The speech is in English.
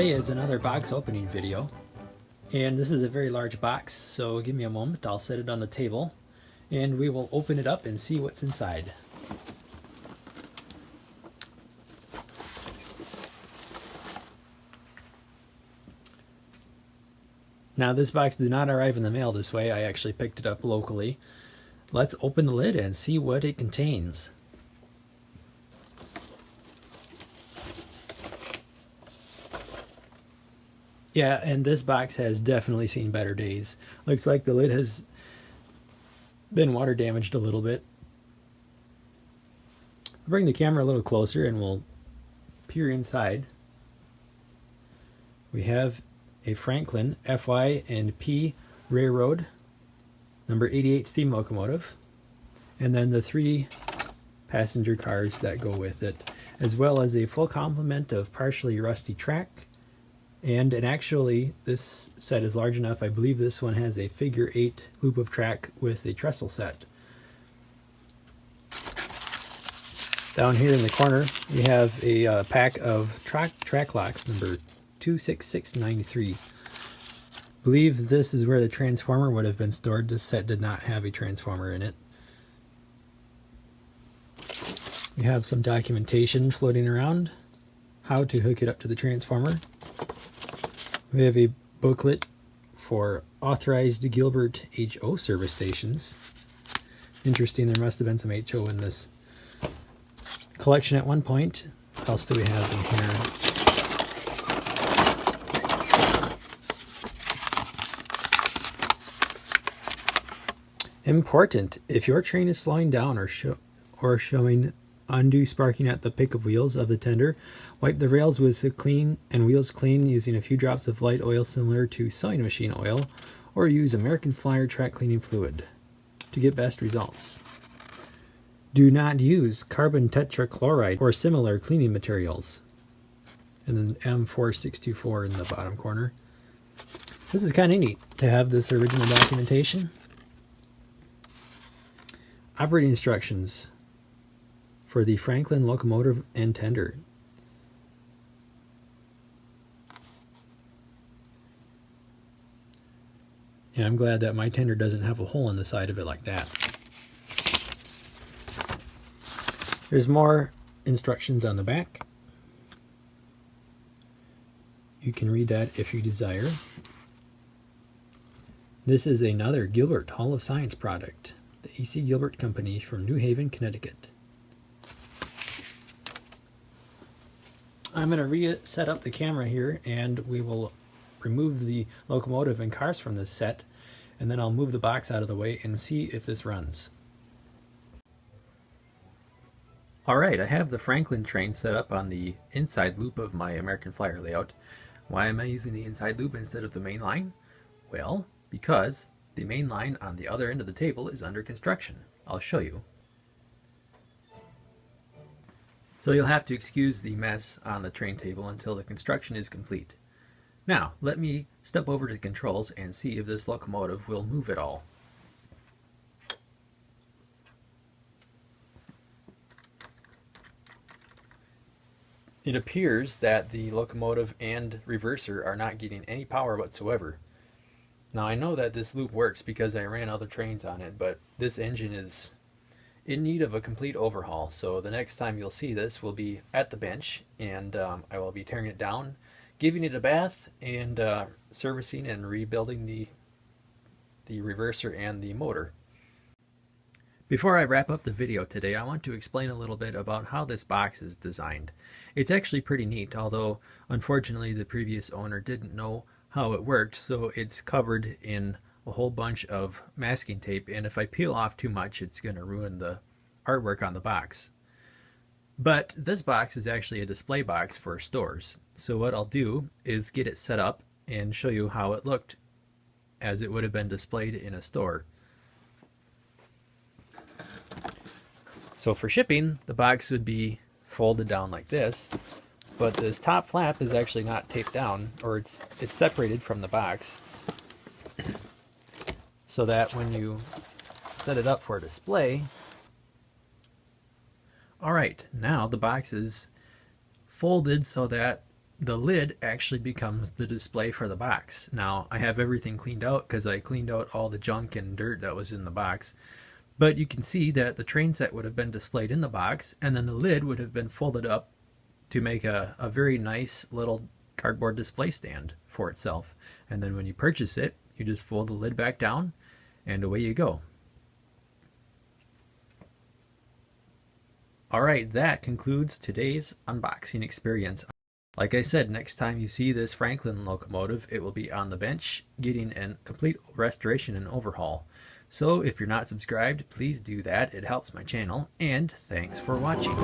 Today is another box opening video, and this is a very large box, so give me a moment. I'll set it on the table and we will open it up and see what's inside. Now this box did not arrive in the mail this way. I actually picked it up locally. Let's open the lid and see what it contains. Yeah, and this box has definitely seen better days. Looks like the lid has been water damaged a little bit. I'll bring the camera a little closer and we'll peer inside. We have a Franklin FY&P Railroad number 88 steam locomotive, and then the 3 passenger cars that go with it, as well as a full complement of partially rusty track. And actually, this set is large enough. I believe this one has a figure 8 loop of track with a trestle set. Down here in the corner, we have a pack of track locks number 26693. I believe this is where the transformer would have been stored. This set did not have a transformer in it. We have some documentation floating around how to hook it up to the transformer. We have a booklet for authorized Gilbert HO service stations. Interesting, there must have been some HO in this collection at one point. What else do we have in here? Important, if your train is slowing down or showing undue sparking at the pick of wheels of the tender, wipe the rails with the clean and wheels clean using a few drops of light oil similar to sewing machine oil, or use American Flyer track cleaning fluid to get best results. Do not use carbon tetrachloride or similar cleaning materials. And then M4624 in the bottom corner. This is kind of neat to have this original documentation. Operating instructions for the Franklin locomotive and tender. And I'm glad that my tender doesn't have a hole in the side of it like that. There's more instructions on the back. You can read that if you desire. This is another Gilbert Hall of Science product, the E.C. Gilbert Company from New Haven, Connecticut. I'm going to reset up the camera here, and we will remove the locomotive and cars from this set, and then I'll move the box out of the way and see if this runs. Alright, I have the Franklin train set up on the inside loop of my American Flyer layout. Why am I using the inside loop instead of the main line? Well, because the main line on the other end of the table is under construction. I'll show you. So you'll have to excuse the mess on the train table until the construction is complete. Now, let me step over to the controls and see if this locomotive will move at all. It appears that the locomotive and reverser are not getting any power whatsoever. Now I know that this loop works because I ran other trains on it, but this engine is in need of a complete overhaul. So the next time you'll see this will be at the bench, and I will be tearing it down, giving it a bath, and servicing and rebuilding the reverser and the motor. Before I wrap up the video today, I want to explain a little bit about how this box is designed. It's actually pretty neat, although unfortunately the previous owner didn't know how it worked, so it's covered in a whole bunch of masking tape, and if I peel off too much it's going to ruin the artwork on the box. But this box is actually a display box for stores, so what I'll do is get it set up and show you how it looked as it would have been displayed in a store. So for shipping, the box would be folded down like this, but this top flap is actually not taped down, or it's separated from the box, so that when you set it up for display. Alright, now the box is folded so that the lid actually becomes the display for the box. Now, I have everything cleaned out because I cleaned out all the junk and dirt that was in the box. But you can see that the train set would have been displayed in the box, and then the lid would have been folded up to make a very nice little cardboard display stand for itself. And then when you purchase it, you just fold the lid back down, and away you go. Alright, that concludes today's unboxing experience. Like I said, next time you see this Franklin locomotive, it will be on the bench getting a complete restoration and overhaul. So if you're not subscribed, please do that. It helps my channel, and thanks for watching.